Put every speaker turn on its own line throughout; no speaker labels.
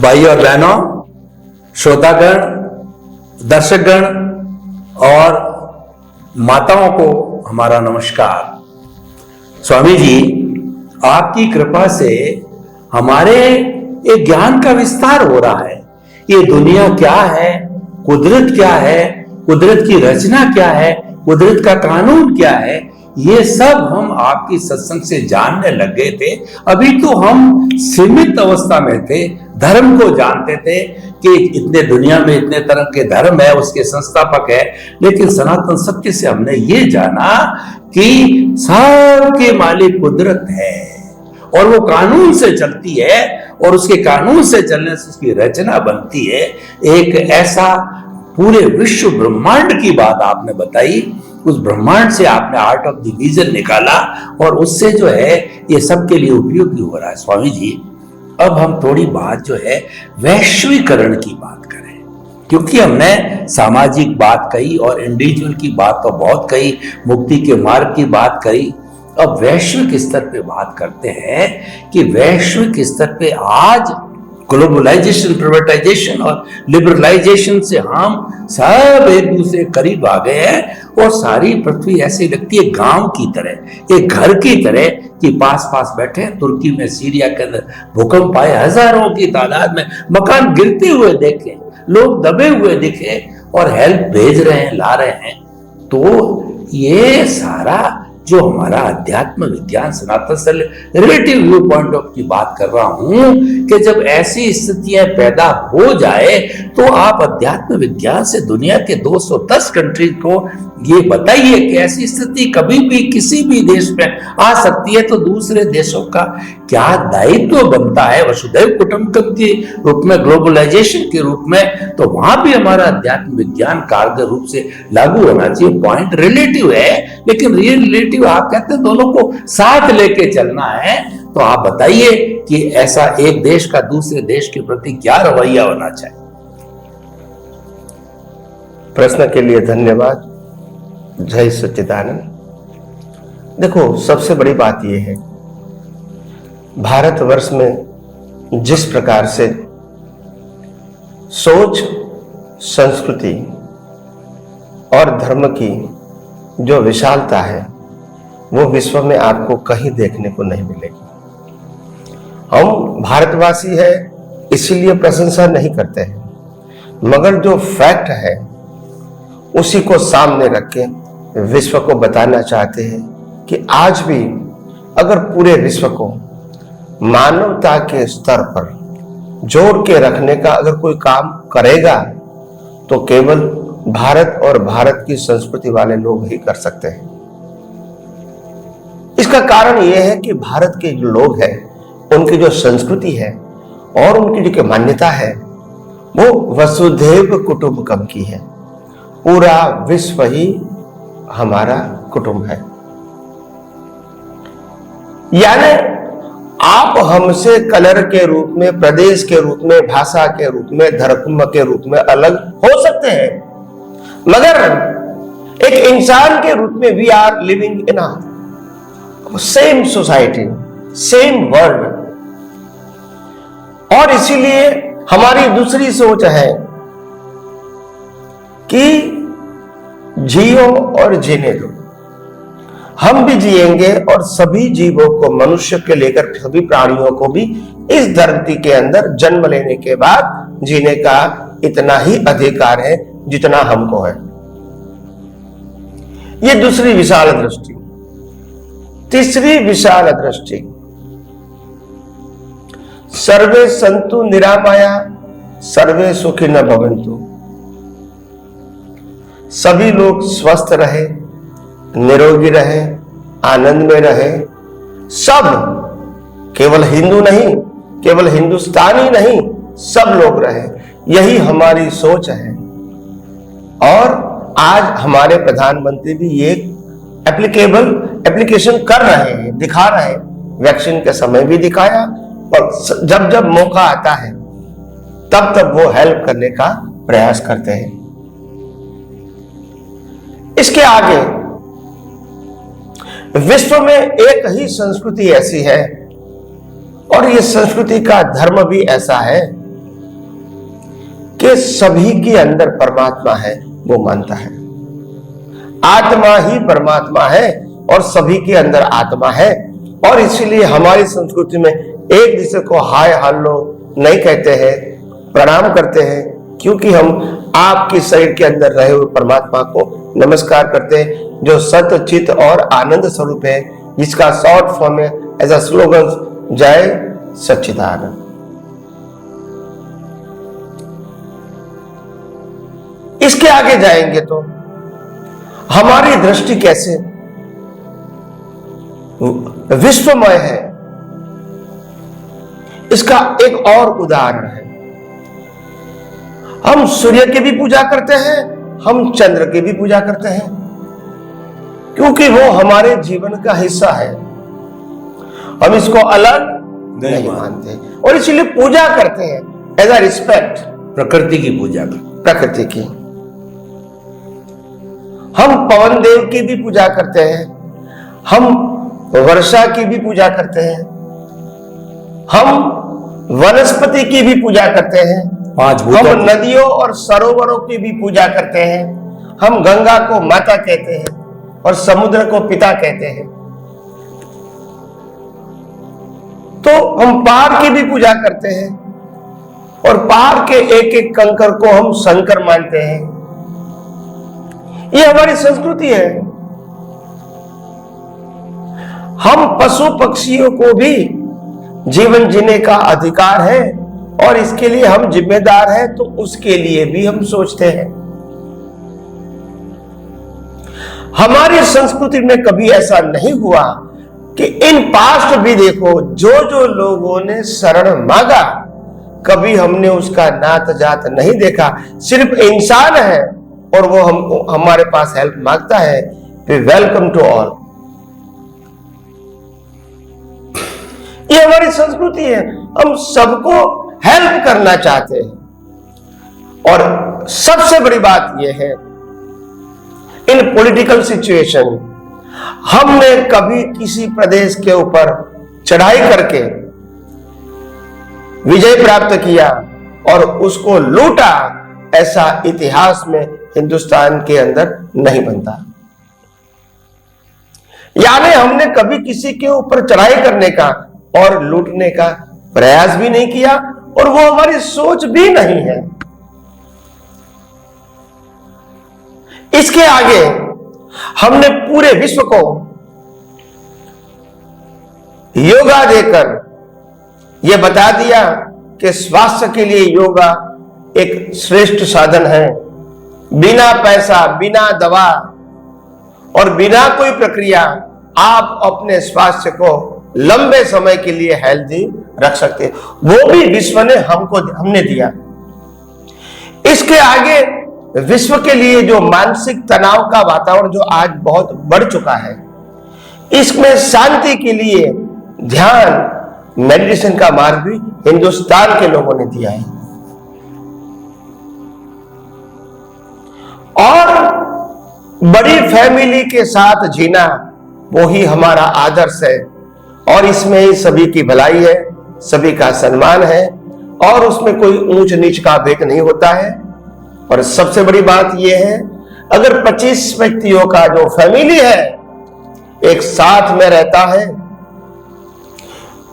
भाई और बहनों, श्रोतागण, दर्शकगण और माताओं को हमारा नमस्कार। स्वामी जी, आपकी कृपा से हमारे एक ज्ञान का विस्तार हो रहा है। ये दुनिया क्या है, कुदरत क्या है, कुदरत की रचना क्या है, कुदरत का कानून क्या है, ये सब हम आपकी सत्संग से जानने लग गए थे। अभी तो हम सीमित अवस्था में थे, धर्म को जानते थे कि इतने दुनिया में इतने तरह के धर्म है, उसके संस्थापक है, लेकिन सनातन सत्य से हमने ये जाना कि सबके मालिक कुदरत है और वो कानून से चलती है और उसके कानून से चलने से उसकी रचना बनती है। एक ऐसा पूरे विश्व ब्रह्मांड की बात आपने बताई, उस ब्रह्मांड से आपने आर्ट ऑफ डिवीजन निकाला और उससे जो है ये सबके लिए उपयोगी हो रहा है। स्वामी जी, अब हम थोड़ी बात जो है वैश्वीकरण की बात करें, क्योंकि हमने सामाजिक बात कही और इंडिविजुअल की बात तो बहुत कही, मुक्ति के मार्ग की बात करी। अब वैश्विक स्तर पे बात करते हैं कि वैश्विक स्तर पे आज ग्लोबलाइजेशन, प्राइवेटाइजेशन और लिबरलाइजेशन से हम सब एक दूसरे करीब आ गए हैं और सारी पृथ्वी ऐसी लगती है गांव की तरह, एक घर की तरह कि पास पास बैठे हैं। तुर्की में, सीरिया के अंदर भूकंप आए, हजारों की तादाद में मकान गिरते हुए देखे, लोग दबे हुए दिखे और हेल्प भेज रहे हैं, ला रहे हैं। तो ये सारा जो हमारा अध्यात्म विज्ञान सनातन से रिलेटिव व्यू पॉइंट ऑफ की बात कर रहा हूं कि जब ऐसी स्थितियां पैदा हो जाए तो आप अध्यात्म विज्ञान से दुनिया के 210 कंट्री को ये बताइए कि ऐसी स्थिति कभी भी किसी भी देश में आ सकती है, तो दूसरे देशों का क्या दायित्व बनता है वसुधैव कुटुंबकम के रूप में, ग्लोबलाइजेशन के रूप में। तो वहां भी हमारा अध्यात्म विज्ञान कारगर रूप से लागू होना चाहिए। पॉइंट रिलेटिव है, लेकिन रिलेटिव आप कहते हैं दोनों को साथ लेके चलना है। तो आप बताइए कि ऐसा एक देश का दूसरे देश के प्रति क्या रवैया होना चाहिए।
प्रश्न के लिए धन्यवाद। जय सच्चिदानंद। देखो, सबसे बड़ी बात यह है, भारतवर्ष में जिस प्रकार से सोच, संस्कृति और धर्म की जो विशालता है वो विश्व में आपको कहीं देखने को नहीं मिलेगी। हम भारतवासी हैं इसीलिए प्रशंसा नहीं करते हैं, मगर जो फैक्ट है उसी को सामने रख के विश्व को बताना चाहते हैं कि आज भी अगर पूरे विश्व को मानवता के स्तर पर जोड़ के रखने का अगर कोई काम करेगा तो केवल भारत और भारत की संस्कृति वाले लोग ही कर सकते हैं। इसका कारण यह है कि भारत के जो लोग हैं, उनकी जो संस्कृति है और उनकी जो मान्यता है वो वसुधैव कुटुंबकम की है। पूरा विश्व ही हमारा कुटुंब है। यानी आप हमसे कलर के रूप में, प्रदेश के रूप में, भाषा के रूप में, धर्म के रूप में अलग हो सकते हैं, मगर एक इंसान के रूप में we are living in a same society, same world. और इसीलिए हमारी दूसरी सोच है कि जियो और जीने दो। हम भी जिएंगे और सभी जीवों को, मनुष्य के लेकर सभी प्राणियों को भी इस धरती के अंदर जन्म लेने के बाद जीने का इतना ही अधिकार है जितना हमको है। ये दूसरी विशाल दृष्टि। तीसरी विशाल दृष्टि, सर्वे संतु निरामया सर्वे सुखी न भवन्तु। सभी लोग स्वस्थ रहे, निरोगी रहे, आनंद में रहे। सब, केवल हिंदू नहीं, केवल हिंदुस्तानी नहीं, सब लोग रहे, यही हमारी सोच है। और आज हमारे प्रधानमंत्री भी ये एप्लीकेशन कर रहे हैं, दिखा रहे हैं। वैक्सीन के समय भी दिखाया और जब जब मौका आता है तब तब वो हेल्प करने का प्रयास करते हैं। इसके आगे विश्व में एक ही संस्कृति ऐसी है और ये संस्कृति का धर्म भी ऐसा है कि सभी के अंदर परमात्मा है वो मानता है। आत्मा ही परमात्मा है और सभी के अंदर आत्मा है। और इसीलिए हमारी संस्कृति में एक दूसरे को हाय हल्लो नहीं कहते हैं, प्रणाम करते हैं, क्योंकि हम आपके शरीर के अंदर रहे हुए परमात्मा को नमस्कार करते हैं, जो सत्य चित्त और आनंद स्वरूप है, जिसका शॉर्ट फॉर्म है एज अ स्लोगन जय सच्चिदानंद। इसके आगे जाएंगे तो हमारी दृष्टि कैसे विश्वमय है, इसका एक और उदाहरण है। हम सूर्य की भी पूजा करते हैं, हम चंद्र की भी पूजा करते हैं, क्योंकि वो हमारे जीवन का हिस्सा है। हम इसको अलग नहीं मानते और इसलिए पूजा करते हैं एज अ रिस्पेक्ट।
प्रकृति की पूजा कर,
प्रकृति की। हम पवन देव की भी पूजा करते हैं, हम वर्षा की भी पूजा करते हैं, हम वनस्पति की भी पूजा करते हैं, हम नदियों और सरोवरों की भी पूजा करते हैं, हम गंगा को माता कहते हैं और समुद्र को पिता कहते हैं। तो हम पहाड़ की भी पूजा करते हैं और पहाड़ के एक एक कंकर को हम शंकर मानते हैं। ये हमारी संस्कृति है। हम पशु पक्षियों को भी जीवन जीने का अधिकार है और इसके लिए हम जिम्मेदार हैं, तो उसके लिए भी हम सोचते हैं। हमारी संस्कृति में कभी ऐसा नहीं हुआ कि इन पास्ट भी देखो, जो जो लोगों ने शरण मांगा, कभी हमने उसका नात जात नहीं देखा। सिर्फ इंसान है और वो हमको हमारे पास हेल्प मांगता है, वी वेलकम टू ऑल। ये हमारी संस्कृति है, हम सबको हेल्प करना चाहते हैं। और सबसे बड़ी बात यह है, इन पॉलिटिकल सिचुएशन, हमने कभी किसी प्रदेश के ऊपर चढ़ाई करके विजय प्राप्त किया और उसको लूटा, ऐसा इतिहास में हिंदुस्तान के अंदर नहीं बनता। यानी हमने कभी किसी के ऊपर चढ़ाई करने का और लूटने का प्रयास भी नहीं किया और वो हमारी सोच भी नहीं है। इसके आगे हमने पूरे विश्व को योगा देकर यह बता दिया कि स्वास्थ्य के लिए योगा एक श्रेष्ठ साधन है। बिना पैसा, बिना दवा और बिना कोई प्रक्रिया आप अपने स्वास्थ्य को लंबे समय के लिए हेल्दी रख सकते हैं। वो भी विश्व ने हमने दिया। इसके आगे विश्व के लिए जो मानसिक तनाव का वातावरण जो आज बहुत बढ़ चुका है, इसमें शांति के लिए ध्यान, मेडिटेशन का मार्ग भी हिंदुस्तान के लोगों ने दिया है। और बड़ी फैमिली के साथ जीना, वो ही हमारा आदर्श है और इसमें ही सभी की भलाई है, सभी का सम्मान है और उसमें कोई ऊंच नीच का भेद नहीं होता है। और सबसे बड़ी बात यह है, अगर 25 व्यक्तियों का जो फैमिली है एक साथ में रहता है,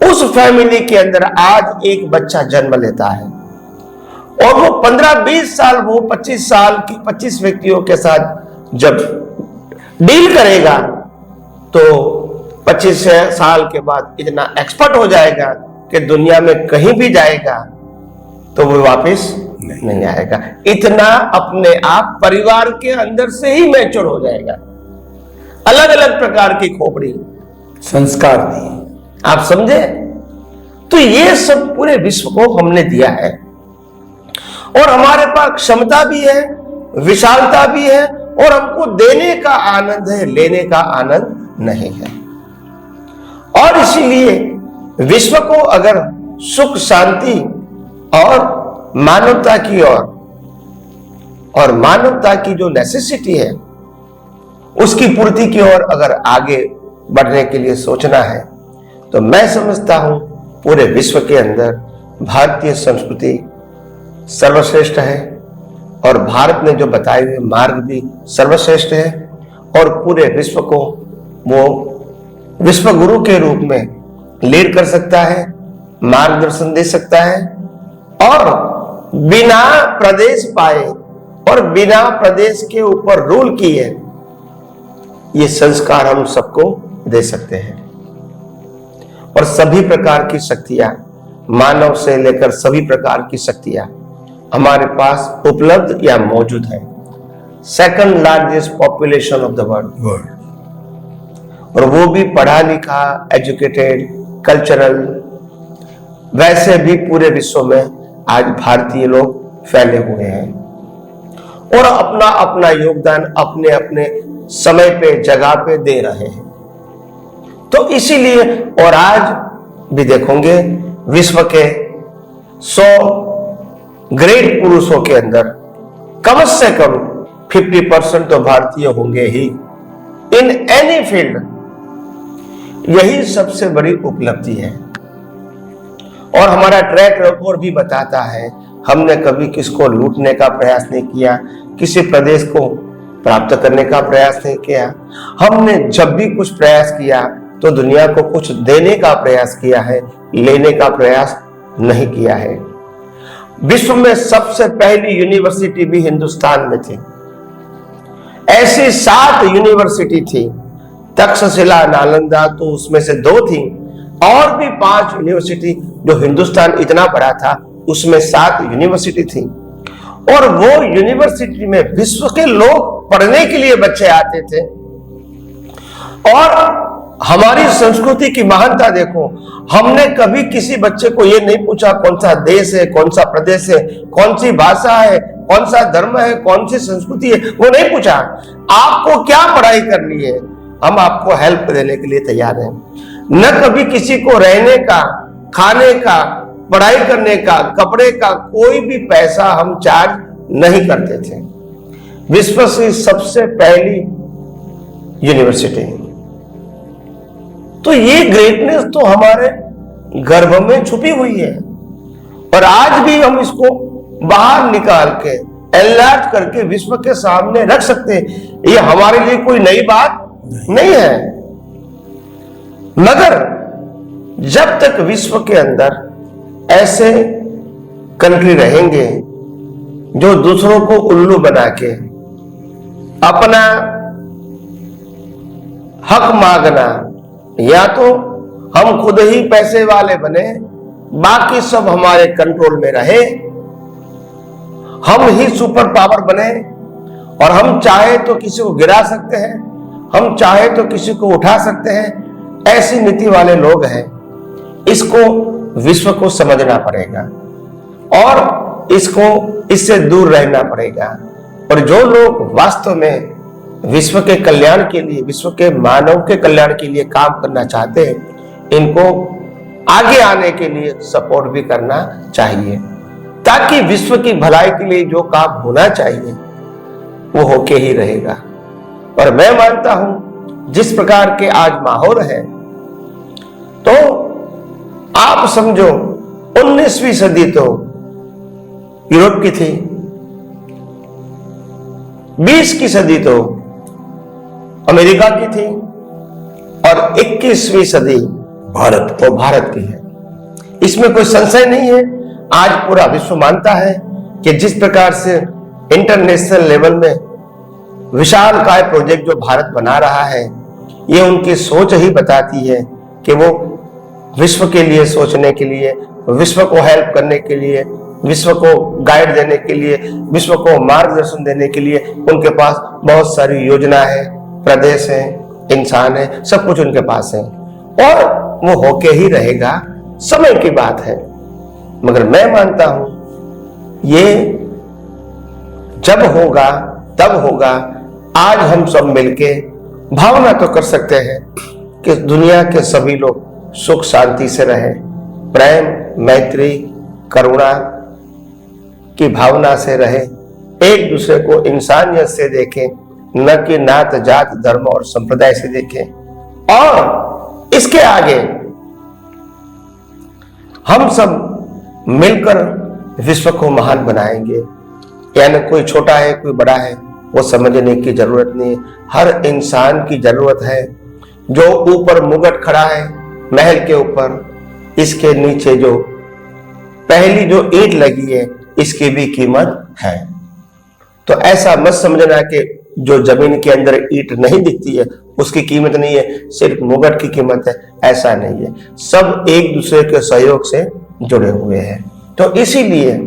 उस फैमिली के अंदर आज एक बच्चा जन्म लेता है और वो 15-20 साल, वो 25 साल की 25 व्यक्तियों के साथ जब डील करेगा तो 25 साल के बाद इतना एक्सपर्ट हो जाएगा कि दुनिया में कहीं भी जाएगा तो वो वापस नहीं आएगा। इतना अपने आप परिवार के अंदर से ही मैच्योर हो जाएगा। अलग अलग प्रकार की खोपड़ी
संस्कार दिए,
आप समझे? तो ये सब पूरे विश्व को हमने दिया है और हमारे पास क्षमता भी है, विशालता भी है और हमको देने का आनंद है, लेने का आनंद नहीं है। और इसीलिए विश्व को अगर सुख, शांति और मानवता की और मानवता की जो नेसेसिटी है उसकी पूर्ति की ओर अगर आगे बढ़ने के लिए सोचना है, तो मैं समझता हूं पूरे विश्व के अंदर भारतीय संस्कृति सर्वश्रेष्ठ है और भारत ने जो बताए हुए मार्ग भी सर्वश्रेष्ठ है और पूरे विश्व को वो विश्व गुरु के रूप में लीड कर सकता है, मार्गदर्शन दे सकता है और बिना प्रदेश पाए और बिना प्रदेश के ऊपर रूल किए ये संस्कार हम सबको दे सकते हैं। और सभी प्रकार की शक्तियां, मानव से लेकर सभी प्रकार की शक्तियां हमारे पास उपलब्ध या मौजूद है। Second largest population of the world, और वो भी पढ़ा लिखा, एजुकेटेड, कल्चरल। वैसे भी पूरे विश्व में आज भारतीय लोग फैले हुए हैं और अपना अपना योगदान अपने अपने समय पे, जगह पे दे रहे हैं। तो इसीलिए और आज भी देखोगे विश्व के 100 ग्रेट पुरुषों के अंदर कम से कम 50% तो भारतीय होंगे ही इन एनी फील्ड। यही सबसे बड़ी उपलब्धि है और हमारा ट्रैक रिकॉर्ड भी बताता है हमने कभी किसको लूटने का प्रयास नहीं किया, किसी प्रदेश को प्राप्त करने का प्रयास नहीं किया। हमने जब भी कुछ प्रयास किया तो दुनिया को कुछ देने का प्रयास किया है, लेने का प्रयास नहीं किया है। विश्व में सबसे पहली यूनिवर्सिटी भी हिंदुस्तान में थी। ऐसी 7 यूनिवर्सिटी थी, तक्षशिला, नालंदा तो उसमें से 2 थी, और भी 5 यूनिवर्सिटी जो हिंदुस्तान इतना बड़ा था उसमें 7 यूनिवर्सिटी थी। और वो यूनिवर्सिटी में विश्व के लोग पढ़ने के लिए बच्चे आते थे। और हमारी संस्कृति की महानता देखो, हमने कभी किसी बच्चे को ये नहीं पूछा कौन सा देश है, कौन सा प्रदेश है, कौन सी भाषा है, कौन सा धर्म है, कौन सी संस्कृति है, वो नहीं पूछा। आपको क्या पढ़ाई करनी है, हम आपको हेल्प देने के लिए तैयार हैं। न कभी किसी को रहने का, खाने का, पढ़ाई करने का, कपड़े का कोई भी पैसा हम चार्ज नहीं करते थे। विश्व की सबसे पहली यूनिवर्सिटी। तो ये ग्रेटनेस तो हमारे गर्भ में छुपी हुई है और आज भी हम इसको बाहर निकाल के एनलार्ज करके विश्व के सामने रख सकते हैं। ये हमारे लिए कोई नई बात नहीं है, मगर जब तक विश्व के अंदर ऐसे कंट्री रहेंगे जो दूसरों को उल्लू बना के अपना हक मांगना, या तो हम खुद ही पैसे वाले बने, बाकी सब हमारे कंट्रोल में रहे, हम ही सुपर पावर बने और हम चाहे तो किसी को गिरा सकते हैं, हम चाहे तो किसी को उठा सकते हैं, ऐसी नीति वाले लोग हैं। इसको विश्व को समझना पड़ेगा और इससे दूर रहना पड़ेगा। और जो लोग वास्तव में विश्व के कल्याण के लिए, विश्व के मानव के कल्याण के लिए काम करना चाहते हैं, इनको आगे आने के लिए सपोर्ट भी करना चाहिए, ताकि विश्व की भलाई के लिए जो काम होना चाहिए वो होके ही रहेगा। और मैं मानता हूं जिस प्रकार के आज माहौल है, तो आप समझो 19वीं सदी तो यूरोप की थी, 20 की सदी तो अमेरिका की थी और 21वीं सदी भारत की है। इसमें कोई संशय नहीं है। आज पूरा विश्व मानता है कि जिस प्रकार से इंटरनेशनल लेवल में विशालकाय प्रोजेक्ट जो भारत बना रहा है, ये उनकी सोच ही बताती है कि वो विश्व के लिए सोचने के लिए, विश्व को हेल्प करने के लिए, विश्व को गाइड देने के लिए, विश्व को मार्गदर्शन देने के लिए उनके पास बहुत सारी योजना है, प्रदेश है, इंसान है, सब कुछ उनके पास है और वो होके ही रहेगा, समय की बात है। मगर मैं मानता हूं ये जब होगा तब होगा। आज हम सब मिलके भावना तो कर सकते हैं कि दुनिया के सभी लोग सुख शांति से रहे, प्रेम, मैत्री, करुणा की भावना से रहे, एक दूसरे को इंसानियत से देखें, न कि नात, जात, धर्म और संप्रदाय से देखें। और इसके आगे हम सब मिलकर विश्व को महान बनाएंगे। यानी कोई छोटा है कोई बड़ा है वो समझने की जरूरत नहीं है। हर इंसान की जरूरत है। जो ऊपर मुगट खड़ा है महल के ऊपर, इसके नीचे जो पहली जो ईंट लगी है इसकी भी कीमत है। तो ऐसा मत समझना कि जो जमीन के अंदर ईंट नहीं दिखती है उसकी कीमत नहीं है, सिर्फ मुगट की कीमत है, ऐसा नहीं है। सब एक दूसरे के सहयोग से जुड़े हुए हैं। तो इसीलिए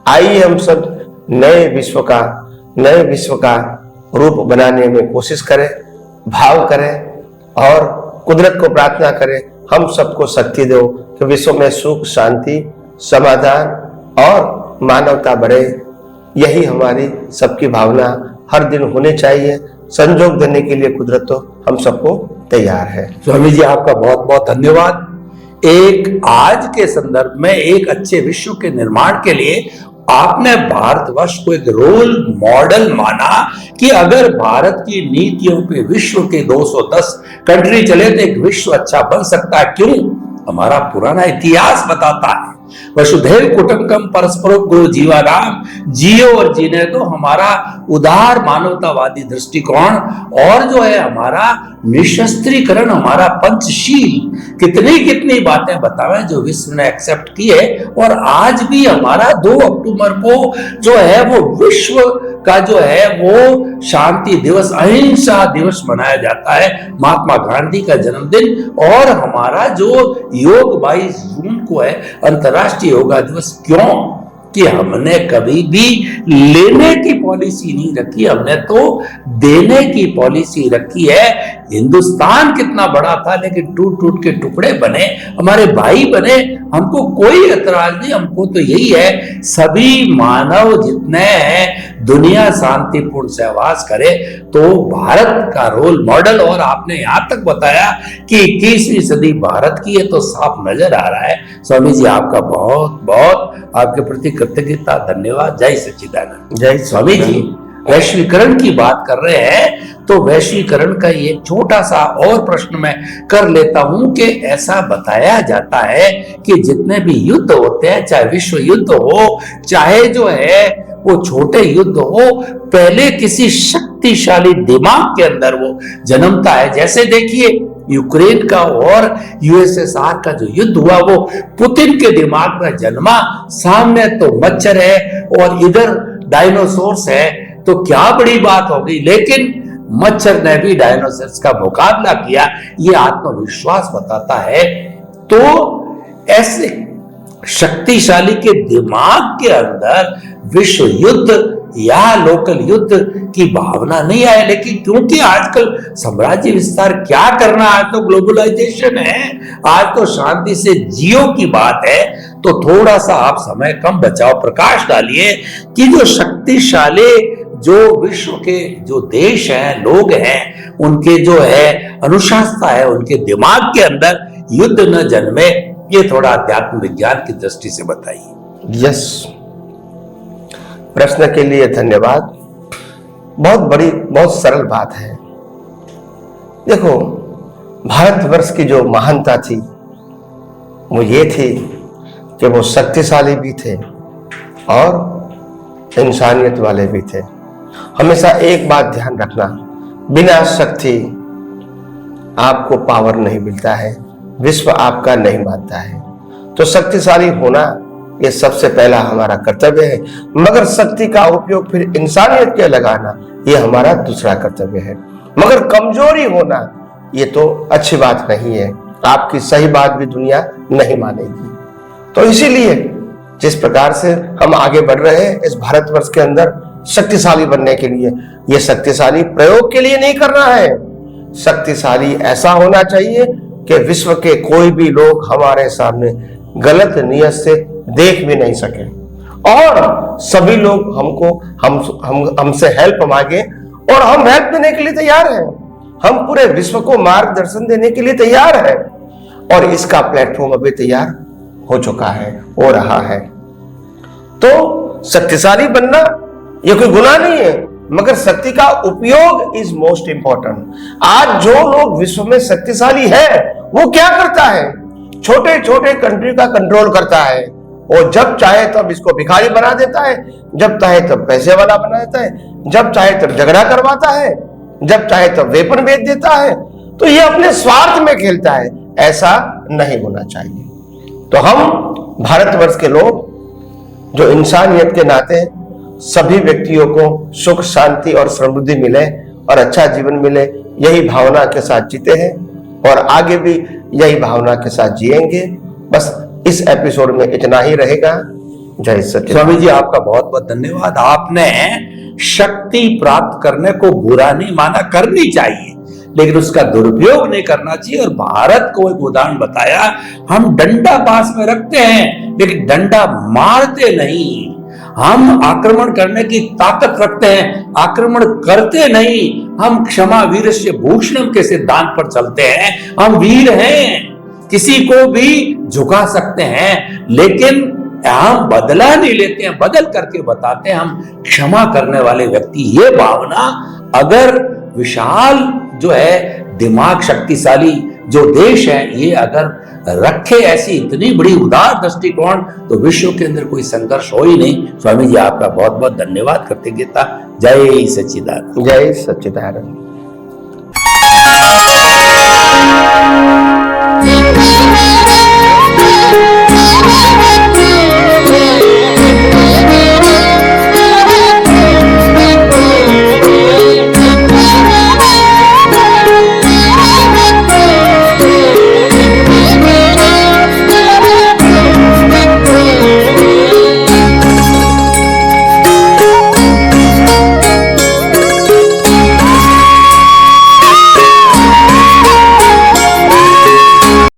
आइए हम सब नए विश्व का रूप बनाने में कोशिश करें, भाव करें और कुदरत को प्रार्थना करें हम सबको शक्ति दो कि विश्व में सुख, शांति, समाधान और मानवता बढ़े। यही हमारी सबकी भावना हर दिन होनी चाहिए। संजोग देने के लिए कुदरत तो हम सबको तैयार है।
स्वामी जी आपका बहुत बहुत धन्यवाद। एक आज के संदर्भ में एक अच्छे विश्व के निर्माण के लिए आपने भारतवर्ष को एक रोल मॉडल माना कि अगर भारत की नीतियों पे विश्व के 210 कंट्री चले तो एक विश्व अच्छा बन सकता है। क्यों? हमारा पुराना इतिहास बताता है वसुधैव कुटुंबकम परस्परो गुरु जीवाराम, जियो और जीने दो। हमारा उदार मानवतावादी दृष्टिकोण और जो है हमारा निशस्त्रीकरण, हमारा पंचशील, कितनी कितनी बातें बतावे जो विश्व ने एक्सेप्ट की है। और आज भी हमारा 2 अक्टूबर को जो है वो विश्व का जो है वो शांति दिवस, अहिंसा दिवस मनाया जाता है, महात्मा गांधी का जन्मदिन। और हमारा जो योग 22 जून को है अंतर्राष्ट्रीय योगा दिवस। क्यों? कि हमने कभी भी लेने की पॉलिसी नहीं रखी, हमने तो देने की पॉलिसी रखी है। हिंदुस्तान कितना बड़ा था लेकिन टूट टूट के टुकड़े बने, हमारे भाई बने, हमको कोई एतराज नहीं। हमको तो यही है सभी मानव जितने हैं दुनिया शांतिपूर्ण सहवास करे। तो भारत का रोल मॉडल, और आपने यहां तक बताया कि 21वीं सदी भारत की है तो साफ नजर आ रहा है। स्वामी जी आपका बहुत बहुत आपके प्रति कृतज्ञता, धन्यवाद। जय सच्चिदानंद।
जय
स्वामी जी वैश्वीकरण की बात कर रहे हैं तो वैश्वीकरण का ये छोटा सा और प्रश्न मैं कर लेता हूं कि ऐसा बताया जाता है कि जितने भी युद्ध होते हैं, चाहे विश्व युद्ध हो चाहे जो है वो छोटे युद्ध हो, पहले किसी शक्तिशाली दिमाग के अंदर वो जन्मता है। जैसे देखिए यूक्रेन का और यूएसएसआर का जो युद्ध हुआ वो पुतिन के दिमाग में जन्मा। सामने तो मच्छर है और इधर डायनासोर्स है, तो क्या बड़ी बात हो गई। लेकिन मच्छर ने भी डायनासोर्स का मुकाबला किया, ये आत्मविश्वास बताता है। तो ऐसे शक्तिशाली के दिमाग के अंदर विश्व युद्ध या लोकल युद्ध की भावना नहीं आए। लेकिन क्योंकि आजकल साम्राज्य विस्तार क्या करना, आज तो ग्लोबलाइजेशन है, आज तो शांति से जियो की बात है। तो थोड़ा सा आप समय कम बचाओ, प्रकाश डालिए कि जो शक्तिशाली जो विश्व के जो देश हैं, लोग हैं, उनके जो है अनुशासता है, उनके दिमाग के अंदर युद्ध न जन्मे। ये थोड़ा अध्यात्म विज्ञान की दृष्टि से बताइए।
यस, प्रश्न के लिए धन्यवाद। बहुत सरल बात है। देखो, भारतवर्ष की जो महानता थी वो ये थी कि वो शक्तिशाली भी थे और इंसानियत वाले भी थे। हमेशा एक बात ध्यान रखना, बिना शक्ति आपको पावर नहीं मिलता है, विश्व आपका नहीं मानता है। तो शक्तिशाली होना ये सबसे पहला हमारा कर्तव्य है, मगर शक्ति का उपयोग फिर इंसानियत के लगाना ये हमारा दूसरा कर्तव्य है। मगर कमजोरी होना ये तो अच्छी बात नहीं है, आपकी सही बात भी दुनिया नहीं मानेगी। तो इसीलिए जिस प्रकार से हम आगे बढ़ रहे हैं इस भारतवर्ष के अंदर शक्तिशाली बनने के लिए, ये शक्तिशाली प्रयोग के लिए नहीं करना है। शक्तिशाली ऐसा होना चाहिए कि विश्व के कोई भी लोग हमारे सामने गलत नियत से देख भी नहीं सके और सभी लोग हमसे हेल्प मांगे और हम हेल्प देने के लिए तैयार हैं। हम पूरे विश्व को मार्गदर्शन देने के लिए तैयार हैं और इसका प्लेटफॉर्म अभी तैयार हो चुका है, हो रहा है। तो शक्तिशाली बनना ये कोई गुनाह नहीं है, मगर शक्ति का उपयोग इज मोस्ट इंपॉर्टेंट। आज जो लोग विश्व में शक्तिशाली है वो क्या करता है? छोटे छोटे कंट्री का कंट्रोल करता है, वो जब चाहे तब इसको भिखारी बना देता है, जब चाहे तब पैसे वाला बना देता है, जब चाहे तब झगड़ा करवाता है, जब चाहे तब वेपन बेच देता है। तो ये अपने स्वार्थ में खेलता है, ऐसा नहीं होना चाहिए। तो हम भारतवर्ष के लोग जो इंसानियत के नाते सभी व्यक्तियों को सुख शांति और समृद्धि मिले और अच्छा जीवन मिले, यही भावना के साथ जीते हैं और आगे भी यही भावना के साथ जिएंगे। बस इस एपिसोड में इतना ही रहेगा। जय सच्चिदानंद।
स्वामी जी आपका बहुत बहुत धन्यवाद। आपने शक्ति प्राप्त करने को बुरा नहीं माना, करनी चाहिए, लेकिन उसका दुरुपयोग नहीं करना चाहिए। और भारत को एक उदाहरण बताया, हम डंडा पास में रखते हैं लेकिन डंडा मारते नहीं। हम आक्रमण करने की ताकत रखते हैं, आक्रमण करते नहीं। हम क्षमा वीरस्य भूषणम के सिद्धांत पर चलते हैं। हम वीर हैं, किसी को भी झुका सकते हैं, लेकिन हम बदला नहीं लेते हैं, बदल करके बताते हैं। हम क्षमा करने वाले व्यक्ति। ये भावना अगर विशाल जो है दिमाग शक्तिशाली जो देश है, ये अगर रखे ऐसी इतनी बड़ी उदार दृष्टिकोण, तो विश्व के अंदर कोई संघर्ष हो ही नहीं। स्वामी जी आपका बहुत बहुत धन्यवाद। कृतज्ञता। जय सच्चिदानंद।
जय सच्चिदानंद।